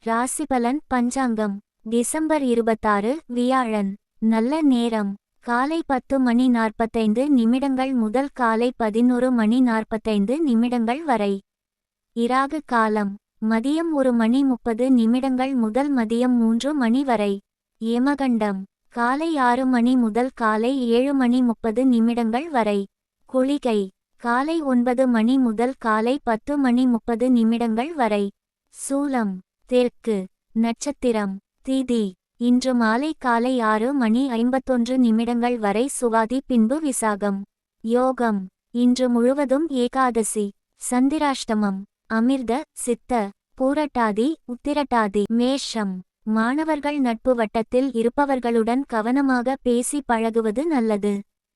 ராசிபலன் பஞ்சாங்கம் December 26 வியாழன். நல்ல நேரம் காலை 10:45 முதல் காலை 11:45 வரை. இராகு காலம் மதியம் 1:30 முதல் மதியம் 3 வரை. யமகண்டம் காலை 6 முதல் காலை 7:30 வரை. குளிகை காலை 9 முதல் காலை 10:30 வரை. சூலம் தெற்கு. நட்சத்திரம் திதி. இன்று மாலை காலை 6:51 வரை சுவாதி, பின்பு விசாகம். யோகம் இன்று முழுவதும் ஏகாதசி. சந்திராஷ்டமம் அமிர்த சித்த பூரட்டாதி உத்திரட்டாதி. மேஷம் மாணவர்கள் நட்பு வட்டத்தில் இருப்பவர்களுடன் கவனமாக பேசி பழகுவது நல்லது.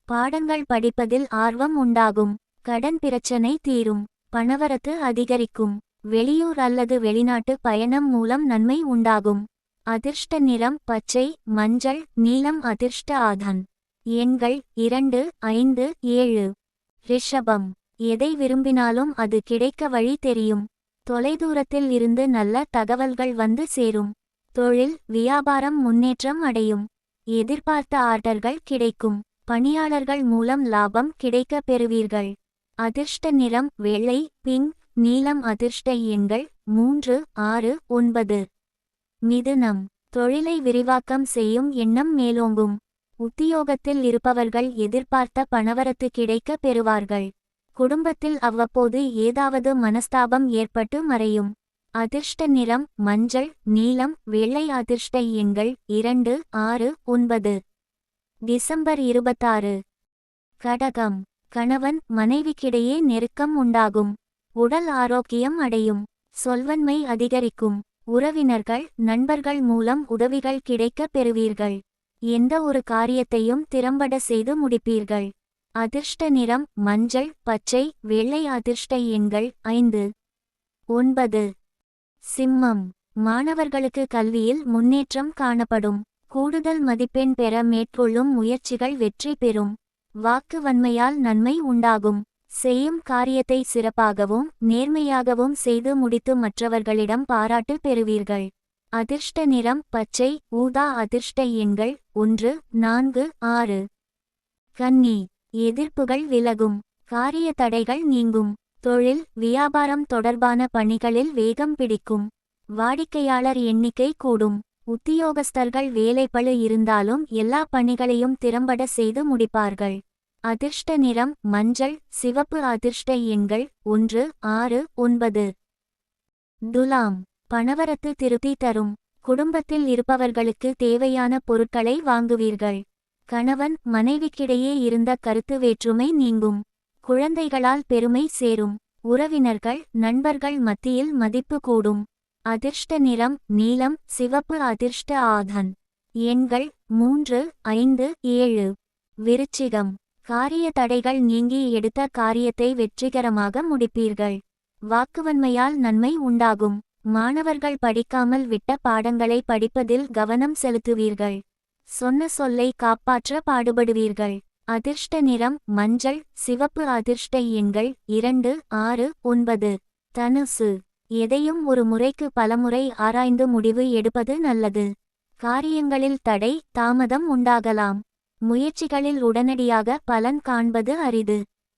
பாடங்கள் படிப்பதில் ஆர்வம் உண்டாகும். கடன் பிரச்சனை தீரும். பணவரத்து அதிகரிக்கும். வெளியூர் அல்லது வெளிநாட்டு பயணம் மூலம் நன்மை உண்டாகும். அதிர்ஷ்ட நிறம் பச்சை, மஞ்சள், நீலம். அதிர்ஷ்ட ஆதன் எண்கள் 2, 5, 7. ரிஷபம் எதை விரும்பினாலும் அது கிடைக்க வழி தெரியும். தொலைதூரத்தில் இருந்து நல்ல தகவல்கள் வந்து சேரும். தொழில் வியாபாரம் முன்னேற்றம் அடையும். எதிர்பார்த்த ஆர்டர்கள் கிடைக்கும். பணியாளர்கள் மூலம் லாபம் கிடைக்க பெறுவீர்கள். அதிர்ஷ்ட நிறம் வெள்ளை, பிங்க், நீலம். அதிர்ஷ்ட எண்கள் 3, 6, 9. மிதுனம் தொழிலை விரிவாக்கம் செய்யும் எண்ணம் மேலோங்கும். உத்தியோகத்தில் இருப்பவர்கள் எதிர்பார்த்த பணவரத்து கிடைக்க பெறுவார்கள். குடும்பத்தில் அவ்வப்போது ஏதாவது மனஸ்தாபம் ஏற்பட்டு மறையும். அதிர்ஷ்ட நிறம் மஞ்சள், நீலம், வெள்ளை. அதிர்ஷ்ட எண்கள் 2, 6, 9. டிசம்பர் 26 கடகம் கணவன் மனைவிக்கிடையே நெருக்கம் உண்டாகும். உடல் ஆரோக்கியம் அடையும். சொல்வன்மை அதிகரிக்கும். உறவினர்கள் நண்பர்கள் மூலம் உதவிகள் கிடைக்க பெறுவீர்கள். எந்த ஒரு காரியத்தையும் திறம்பட செய்து முடிப்பீர்கள். அதிர்ஷ்ட நிறம் மஞ்சள், பச்சை, வெள்ளை. அதிர்ஷ்ட எண்கள் 5, 9. சிம்மம் மாணவர்களுக்கு கல்வியில் முன்னேற்றம் காணப்படும். கூடுதல் மதிப்பெண் பெற மேற்கொள்ளும் முயற்சிகள் வெற்றி பெறும். வாக்கு வன்மையால் நன்மை உண்டாகும். செய்யும் காரியத்தை சிறப்பாகவும் நேர்மையாகவும் செய்து முடித்து மற்றவர்களிடம் பாராட்டு பெறுவீர்கள். அதிர்ஷ்ட நிறம் பச்சை, ஊதா. அதிர்ஷ்ட எண்கள் 1, 4, 6. கன்னி எதிர்ப்புகள் விலகும். காரிய தடைகள் நீங்கும். தொழில் வியாபாரம் தொடர்பான பணிகளில் வேகம் பிடிக்கும். வாடிக்கையாளர் எண்ணிக்கை கூடும். உத்தியோகஸ்தர்கள் வேலைப்பளு இருந்தாலும் எல்லா பணிகளையும் திறம்பட செய்து முடிப்பார்கள். அதிர்ஷ்ட நிறம் மஞ்சள், சிவப்பு. அதிர்ஷ்ட எண்கள் 1, 6, 9. துலாம் பணவரத்து திருப்தி தரும். குடும்பத்தில் இருப்பவர்களுக்கு தேவையான பொருட்களை வாங்குவீர்கள். கணவன் மனைவிக்கிடையே இருந்த கருத்து வேற்றுமை நீங்கும். குழந்தைகளால் பெருமை சேரும். உறவினர்கள் நண்பர்கள் மத்தியில் மதிப்பு கூடும். அதிர்ஷ்ட நிறம் நீலம், சிவப்பு. அதிர்ஷ்ட ஆதன் எண்கள் 3, 5, 7. விருச்சிகம் காரிய தடைகள் நீங்கி எடுத்த காரியத்தை வெற்றிகரமாக முடிப்பீர்கள். வாக்குவன்மையால் நன்மை உண்டாகும். மாணவர்கள் படிக்காமல் விட்ட பாடங்களை படிப்பதில் கவனம் செலுத்துவீர்கள். சொன்ன சொல்லை காப்பாற்ற பாடுபடுவீர்கள். அதிர்ஷ்ட நிறம் மஞ்சள், சிவப்பு. அதிர்ஷ்ட எண்கள் 2, 6, 9. தனுசு எதையும் ஒரு முறைக்கு பலமுறை ஆராய்ந்து முடிவு எடுப்பது நல்லது. காரியங்களில் தடை தாமதம் உண்டாகலாம். முயற்சிகளில் உடனடியாக பலன் காண்பது அரிது.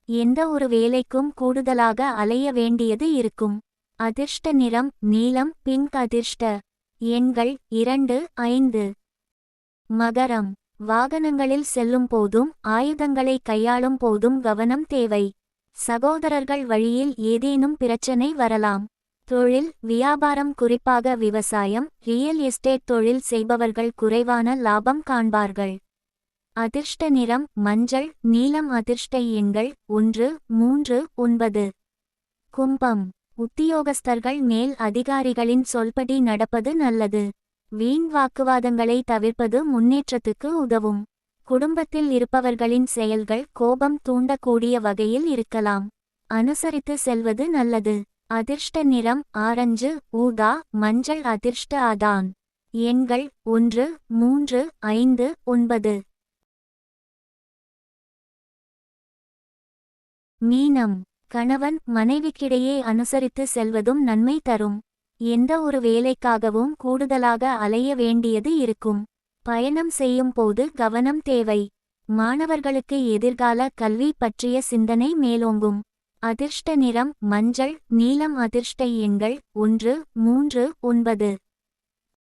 எந்த ஒரு வேலைக்கும் கூடுதலாக அலைய வேண்டியது இருக்கும். அதிர்ஷ்ட நிறம் நீலம், பிங்க். அதிர்ஷ்ட எண்கள் 2, 5. மகரம் வாகனங்களில் செல்லும் போதும் ஆயுதங்களை கையாளும் போதும் கவனம் தேவை. சகோதரர்கள் வழியில் ஏதேனும் பிரச்சனை வரலாம். தொழில் வியாபாரம் குறிப்பாக விவசாயம், ரியல் எஸ்டேட் தொழில் செய்பவர்கள் குறைவான லாபம் காண்பார்கள். அதிர்ஷ்ட நிறம் மஞ்சள், நீலம். அதிர்ஷ்ட எண்கள் 1, 3, 9. கும்பம் உத்தியோகஸ்தர்கள் மேல் அதிகாரிகளின் சொல்படி நடப்பது நல்லது. வீண் வாக்குவாதங்களை தவிர்ப்பது முன்னேற்றத்துக்கு உதவும். குடும்பத்தில் இருப்பவர்களின் செயல்கள் கோபம் தூண்டக்கூடிய வகையில் இருக்கலாம். அனுசரித்து செல்வது நல்லது. அதிர்ஷ்ட நிறம் ஆரஞ்சு, ஊதா, மஞ்சள். அதிர்ஷ்ட ஆதான் எண்கள் 1, 3, 5, 9. மீனம் கணவன் மனைவிக்கிடையே அனுசரித்து செல்வதும் நன்மை தரும். எந்த ஒரு வேலைக்காகவும் கூடுதலாக அலைய வேண்டியது இருக்கும். பயணம் செய்யும் போது கவனம் தேவை. மாணவர்களுக்கு எதிர்கால கல்வி பற்றிய சிந்தனை மேலோங்கும். அதிர்ஷ்ட நிறம் மஞ்சள் நீலம். அதிர்ஷ்ட எண்கள் 1, 3, 9.